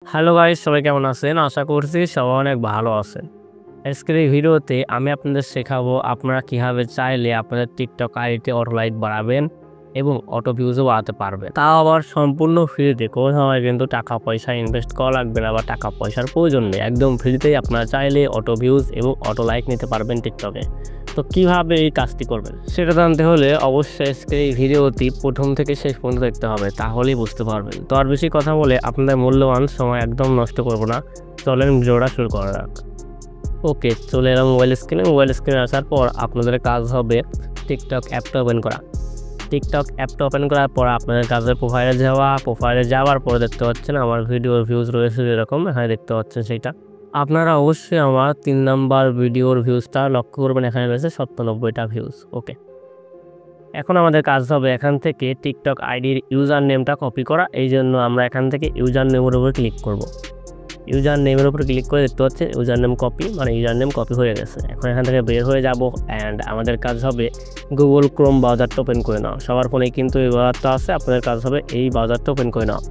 Hello guys, সবাই কেমন আছেন? আশা করছি সবাই অনেক ভালো আছেন। আজকের এই ভিডিওতে আমি আপনাদের শেখাবো আপনারা কিভাবে চাইলে আপনাদের টিকটক আইডিতে অটো লাইক বাড়াবেন এবং অটো ভিউজও বাড়াতে পারবেন। তাও আবার সম্পূর্ণ ফ্রিতে, কোনো সময় কিন্তু টাকা পয়সা ইনভেস্ট করা লাগবে না বা টাকা পয়সার প্রয়োজন নেই। একদম ফ্রিতেই আপনারা চাইলে অটো ভিউজ এবং অটো লাইক নিতে পারবেন টিকটকে। তো কিভাবে এই কাজটি করবেন সেটা জানতে হলে অবশ্যই আজকে এই ভিডিওটি প্রথম থেকে শেষ পর্যন্ত দেখতে হবে, তাহলেই বুঝতে পারবেন। তো আর বেশি কথা বলে আপনাদের মূল্যবান সময় একদম নষ্ট করব না, চলেন ভিডিওটা শুরু করা যাক। ওকে, চলে এলাম মোবাইল স্ক্রিনে আসার পর আপনাদের কাজ হবে টিকটক অ্যাপটা ওপেন করা। টিকটক অ্যাপটা ওপেন করার পর আপনাদের কাজের প্রোফাইলে যাওয়ার পর দেখতে পাচ্ছেন আমার ভিডিওর ভিউজ রয়েছে যেরকম এখানে দেখতে পাচ্ছেন সেইটা। আপনারা অবশ্যই আমার 3 নাম্বার ভিডিওর ভিউজটা লক্ষ্য করবেন, এখানে রয়েছে 97টা ভিউজ। ওকে, এখন আমাদের কাজ হবে এখান থেকে টিকটক আইডির ইউজার নেমটা কপি করা। এই জন্য আমরা এখান থেকে ইউজার নেমের উপর ক্লিক করব। ইউজার নেমের উপর ক্লিক করে দেখতে পাচ্ছেন ইউজার নেম কপি, মানে ইউজার নেম কপি হয়ে গেছে। এখন এখান থেকে বের হয়ে যাব অ্যান্ড আমাদের কাজ হবে গুগল ক্রোম ব্রাউজারটা ওপেন করে নেওয়া। সবার ফোনে কিন্তু এই ব্রাউজারটা আছে, আপনাদের কাজ হবে এই ব্রাউজারটা ওপেন করে নেওয়া।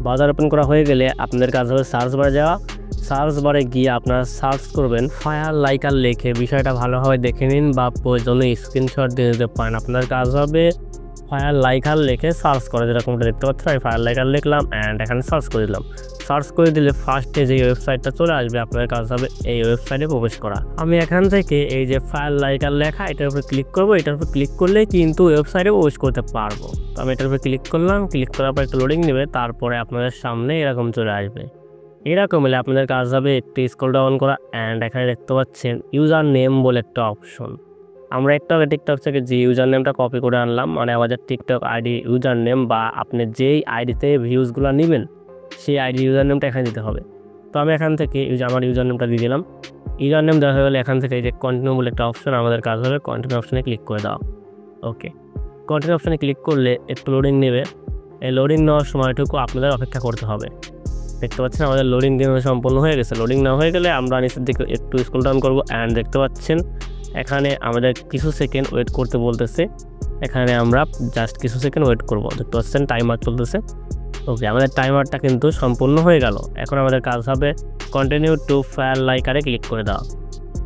ব্রাউজার ওপেন করা হয়ে গেলে আপনাদের কাজ হবে সার্চ বারে যাওয়া। সার্চ বারে গিয়ে আপনারা সার্চ করবেন ফায়ার লাইকার লেখে। বিষয়টা ভালোভাবে দেখে নিন বা প্রয়োজনে স্ক্রিনশট দিয়ে দিতে পারেন। আপনার কাজ হবে ফায়ার লাইকার লেখে সার্চ করা, যেরকমটা দেখতে পাচ্ছেন আমি ফায়ার লাইকার লিখলাম অ্যান্ড এখানে সার্চ করে দিলাম। সার্চ করে দিলে ফার্স্টে যে ওয়েবসাইটটা চলে আসবে আপনার কাজ হবে এই ওয়েবসাইটে প্রবেশ করা। আমি এখান থেকে এই যে ফায়ার লাইকার লেখা এটার উপর ক্লিক করব। এটার উপর ক্লিক করলে কিন্তু ওয়েবসাইটে প্রবেশ করতে পারবো। তো আমি এটার উপর ক্লিক করলাম। ক্লিক করার পর একটু লোডিং নেবে, তারপরে আপনাদের সামনে এরকম চলে আসবে। এরকম হলে আপনাদের কাজ হবে একটু স্ক্রল ডাউন করা অ্যান্ড এখানে দেখতে পাচ্ছেন ইউজার নেম বলে একটা অপশন। আমরা একটু আগে টিকটক থেকে যে ইউজার নেমটা কপি করে আনলাম, মানে আমাদের টিকটক আইডি ইউজার নেম বা আপনি যেই আইডিতে ভিউজগুলো নেবেন সেই আইডি ইউজার নেমটা এখানে দিতে হবে। তো আমি এখান থেকে আমার ইউজার নেমটা দিয়ে দিলাম। ইউজার নেম দেওয়া হয়ে গেলে এখান থেকে এই যে কন্টিনিউ বলে একটা অপশন, আমাদের কাজ হবে কন্টিনিউ অপশনে ক্লিক করে দেওয়া। ওকে, কন্টিনিউ অপশনে ক্লিক করলে একটু লোডিং নেবে। এই লোডিং নেওয়ার সময়টুকু আপনাদের অপেক্ষা করতে হবে। দেখতে পাচ্ছেন আমাদের লোডিং দিয়ে সম্পূর্ণ হয়ে গেছে। লোডিং না হয়ে গেলে আমরা নিচের দিকে একটু স্ক্রল ডাউন করবো অ্যান্ড দেখতে পাচ্ছেন এখানে আমাদের কিছু সেকেন্ড ওয়েট করতে বলতেছে। এখানে আমরা জাস্ট কিছু সেকেন্ড ওয়েট করব। দেখতে পাচ্ছেন টাইমার চলতেছে। ওকে, আমাদের টাইমারটা কিন্তু সম্পূর্ণ হয়ে গেল। এখন আমাদের কাজ হবে কন্টিনিউ টু ফায়ার লাইকারে ক্লিক করে দেওয়া।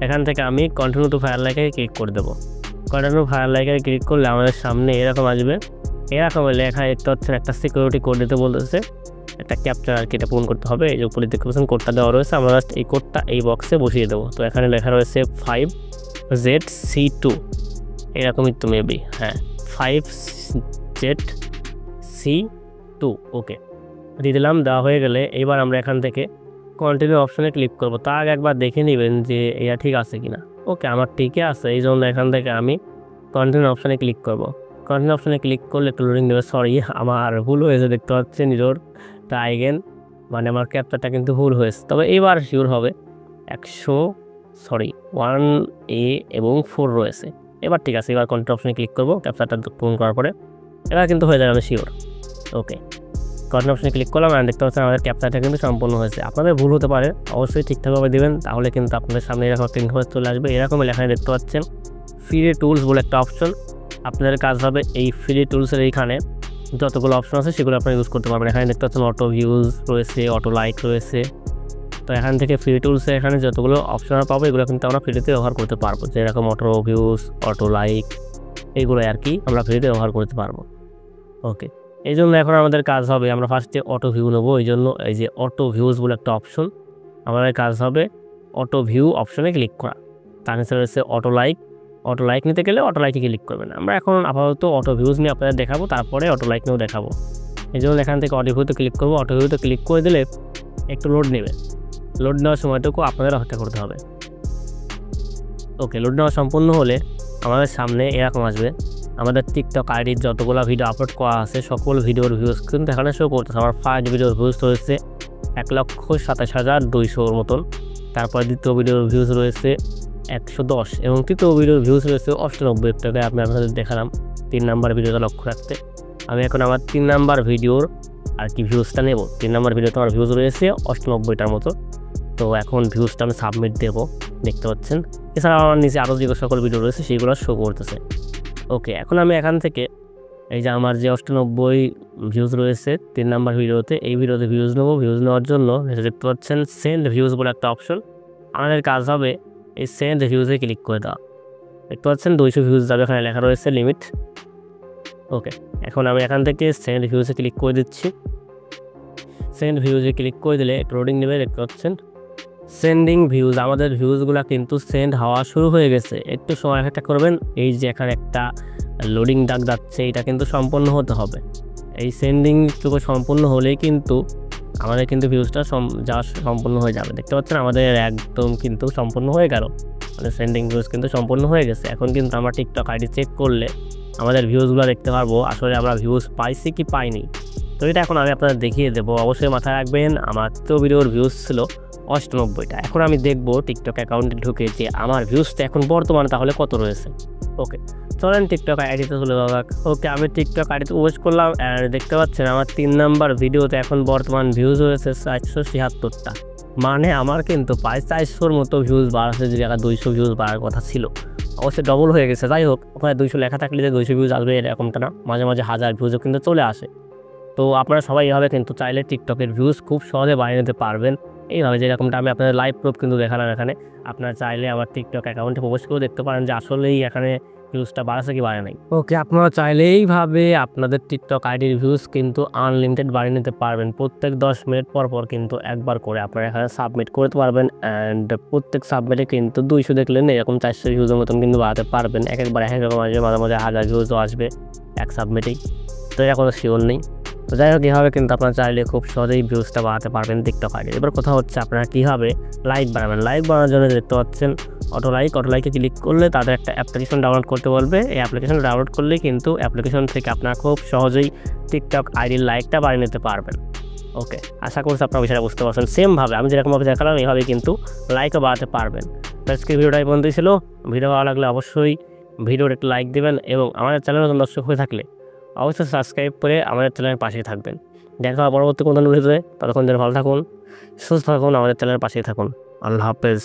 এখান থেকে আমি কন্টিনিউ টু ফায়ার লাইকারে ক্লিক করে দেবো। কন্টিনিউ ফায়ার লাইকারে ক্লিক করলে আমাদের সামনে এরকম আসবে। এরকম হলে এখানে দেখতে পাচ্ছেন একটা সিকিউরিটি কোড দিতে বলতেছে, একটা ক্যাপচার আর কি, এটা পূরণ করতে হবে। এই যে উপরে দেখতে পাচ্ছেন কোডটা দেওয়া রয়েছে, আমরা জাস্ট এই কোডটা এই বক্সে বসিয়ে দেবো। তো এখানে লেখা রয়েছে 5ZC2, এরকমই তো মেবি, হ্যাঁ 5ZC2। ওকে, দিয়ে দিলাম। দেওয়া হয়ে গেলে এবার আমরা এখান থেকে কন্টিনিউ অপশনে ক্লিক করব। তার আগে একবার দেখে নেবেন যে এটা ঠিক আছে কিনা। ওকে, আমার ঠিকই আছে, এই জন্য এখান থেকে আমি কন্টিনিউ অপশনে ক্লিক করব। কন্টিনিউ অপশনে ক্লিক করলে একটু লোডিং দেবে। সরি, আমার ভুল হয়েছে, দেখতে পাচ্ছেন নিজের টাইগেন, মানে আমার ক্যাপচারটা কিন্তু ভুল হয়েছে। তবে এবার শিওর হবে 1A এবং 4 রয়েছে। এবার ঠিক আছে, এবার কন্টিনিউ অপশনে ক্লিক করব ক্যাপচারটা পূরণ করার পরে। এবার কিন্তু হয়ে যাবে, আমি শিওর। ওকে, কন্টিনিউ অপশনে ক্লিক করলাম আর দেখতে পাচ্ছেন আমাদের ক্যাপচারটা কিন্তু সম্পূর্ণ হয়েছে। আপনাদের ভুল হতে পারে, অবশ্যই ঠিকঠাকভাবে দেবেন, তাহলে কিন্তু আপনাদের সামনে এরকম একটা ইনফরমেশন চলে আসবে। এরকম এখানে দেখতে পাচ্ছেন ফ্রি টুলস বলে একটা অপশন। আপনাদের কাজ হবে এই ফ্রি টুলসের এইখানে যতগুলো অপশন আছে সেগুলো আপনারা ইউজ করতে পারবেন। এখানে দেখতে পাচ্ছেন অটো ভিউজ রয়েছে, অটো লাইক রয়েছে। তো এখান থেকে ফ্রি টুলসে এখানে যতগুলো অপশন পাবো এগুলো কিন্তু আমরা ফ্রিতে ব্যবহার করতে পারবো, যেরকম অটো ভিউজ, অটো লাইক, এইগুলো আর কি আমরা ফ্রিতে ব্যবহার করতে পারবো। ওকে, এই জন্য এখন আমাদের কাজ হবে আমরা ফার্স্টে অটো ভিউ নেবো। এই জন্য এই যে অটো ভিউজ বলে একটা অপশন, আমাদের কাজ হবে অটো ভিউ অপশনে ক্লিক করা। তার নিচে রয়েছে অটো লাইক। অটো লাইক নিতে গেলে অটো লাইকে ক্লিক করবেন। আমরা এখন আপাতত অটো ভিউজ নিয়ে আপনাদের দেখাবো, তারপরে অটো লাইক নিয়েও দেখাবো। এই জন্য এখান থেকে অটো ভিউতে ক্লিক করবো। অটো ভিউতে ক্লিক করে দিলে একটু লোড নেবে। লোড নেওয়ার সময়টুকু আপনাদের অপেক্ষা করতে হবে। ওকে, লোড নেওয়া সম্পূর্ণ হলে আমাদের সামনে এরকম আসবে আমাদের টিকটক আইডির যতগুলো ভিডিও আপলোড করা আছে সকল ভিডিওর ভিউজ কিন্তু এখানে শো করতেছে। আমার ফার্স্ট ভিডিওর ভিউজ রয়েছে 1,27,200 মতন। তারপর দ্বিতীয় ভিডিওর ভিউজ রয়েছে 110 এবং তৃতীয় ভিডিওর ভিউজ রয়েছে 98 টাকায়। আমি আপনাদের দেখালাম 3 নাম্বার ভিডিওটা লক্ষ্য রাখতে। আমি এখন আমার 3 নাম্বার ভিডিওর আর কি ভিউজটা নেব। 3 নাম্বার ভিডিওতে আমার ভিউজ রয়েছে 98টার মতো। তো এখন ভিউজটা আমি সাবমিট দেবো, দেখতে পাচ্ছেন। এছাড়া আমার নিচে আরও যে সকল ভিডিও রয়েছে সেইগুলো শো করতেছে। ওকে, এখন আমি এখান থেকে এই যে আমার যে 98 ভিউজ রয়েছে 3 নাম্বার ভিডিওতে, এই ভিডিওতে ভিউজ নেবো। ভিউজ নেওয়ার জন্য দেখতে পাচ্ছেন সেন্ড ভিউজ বলে একটা অপশন। আমাদের কাজ হবে এই সেন্ড ভিউজে ক্লিক করে দেওয়া। দেখতে পাচ্ছেন 200 ভিউজ যাবে, এখানে লেখা রয়েছে লিমিট। ওকে, এখন আমি এখান থেকে সেন্ড ভিউজে ক্লিক করে দিচ্ছি। সেন্ড ভিউজে ক্লিক করে দিলে লোডিং নেবে। দেখতে পাচ্ছেন সেন্ডিং ভিউজ, আমাদের ভিউজগুলো কিন্তু সেন্ড হওয়া শুরু হয়ে গেছে। একটু সময় অপেক্ষা করবেন। এই যে এখানে একটা লোডিং ডাক যাচ্ছে, এটা কিন্তু সম্পন্ন হতে হবে। এই সেন্ডিংটুকু সম্পূর্ণ হলেই কিন্তু আমাদের কিন্তু ভিউজটা যাওয়া সম্পূর্ণ হয়ে যাবে। দেখতে পাচ্ছেন আমাদের একদম কিন্তু সম্পূর্ণ হয়ে গেল, মানে সেন্ডিং ভিউজ কিন্তু সম্পূর্ণ হয়ে গেছে। এখন কিন্তু আমরা টিকটক আইডি চেক করলে আমাদের ভিউজগুলো দেখতে পারবো আসলে আমরা ভিউজ পাইছি কি পাইনি। তো এটা এখন আমি আপনাদের দেখিয়ে দেবো। অবশ্যই মাথায় রাখবেন আমার তো ভিডিওর ভিউজ ছিল 98টা। এখন আমি দেখবো টিকটক অ্যাকাউন্টে ঢুকে যে আমার ভিউজটা এখন বর্তমানে তাহলে কত রয়েছে। ওকে, চলেন টিকটক আইডিতে চলে যাওয়া। ওকে, আমি টিকটক আইডিতে প্রবেশ করলাম। দেখতে পাচ্ছেন আমার 3 নাম্বার ভিডিওতে এখন বর্তমান ভিউজ হয়েছে 476টা। মানে আমার কিন্তু প্রায় 400-র মতো ভিউজ বাড়াচ্ছে, যে জায়গায় 200 ভিউজ বাড়ার কথা ছিল। অবশ্যই ডবল হয়ে গেছে। যাই হোক, ওখানে 200 লেখা থাকলে যে 200 ভিউজ আসবে এরকমটা না, মাঝে মাঝে 1000 ভিউজও কিন্তু চলে আসে। তো আপনারা সবাই এভাবে কিন্তু চাইলে টিকটকের ভিউজ খুব সহজে বাড়িয়ে নিতে পারবেন। এইভাবে যেরকমটা আমি আপনাদের লাইভ প্রুফ কিন্তু দেখালাম এখানে। আপনারা চাইলে আমার টিকটক অ্যাকাউন্টে প্রবেশ করে দেখতে পারেন যে আসলেই এখানে ভিউজটা বাড়াচ্ছে কি বাড়ে নাই। ওকে, আপনারা চাইলে এইভাবে আপনাদের টিকটক আইডির ভিউজ কিন্তু আনলিমিটেড বাড়িয়ে নিতে পারবেন। প্রত্যেক 10 মিনিট পর পর কিন্তু একবার করে আপনারা এখানে সাবমিট করতে পারবেন। অ্যান্ড প্রত্যেক সাবমিটে কিন্তু 200 দেখলেন এরকম 400 ভিউজের মতন কিন্তু বাড়াতে পারবেন। একবার এক রকম আসবে, মাঝে মাঝে 1000 ভিউজও আসবে এক সাবমিটেই। তো এটা কোনো শিওর নেই। তো যাই হোক, এভাবে কিন্তু আপনারা চাইলে খুব সহজেই ভিউজটা বাড়াতে পারবেন টিকটক আইডি। এবার কথা হচ্ছে আপনারা কীভাবে লাইক বাড়াবেন। লাইক বাড়ানোর জন্য দেখতে পাচ্ছেন অটো লাইকে ক্লিক করলে তাদের একটা অ্যাপ্লিকেশন ডাউনলোড করতে বলবে। এই অ্যাপ্লিকেশন ডাউনলোড করলে কিন্তু অ্যাপ্লিকেশন থেকে আপনারা খুব সহজেই টিকটক আইডির লাইকটা বাড়িয়ে নিতে পারবেন। ওকে, আশা করছি আপনারা বিষয়টা বুঝতে পারছেন। সেমভাবে আমি যেরকমভাবে দেখালাম এইভাবে কিন্তু লাইকও বাড়াতে পারবেন। আজকের ভিডিওটা এই পর্যন্তই ছিল। ভিডিও ভালো লাগলে অবশ্যই ভিডিওর একটা লাইক দেবেন এবং আমাদের চ্যানেলে নতুন দর্শক হয়ে থাকলে অবশ্যই সাবস্ক্রাইব করে আমাদের চ্যানেলের পাশেই থাকবেন। দেখা হবে পরবর্তী কোনো ভিডিওতে। ততক্ষণ ধরে ভালো থাকুন, সুস্থ থাকুন, আমাদের চ্যানেলের পাশেই থাকুন। আল্লাহ হাফেজ।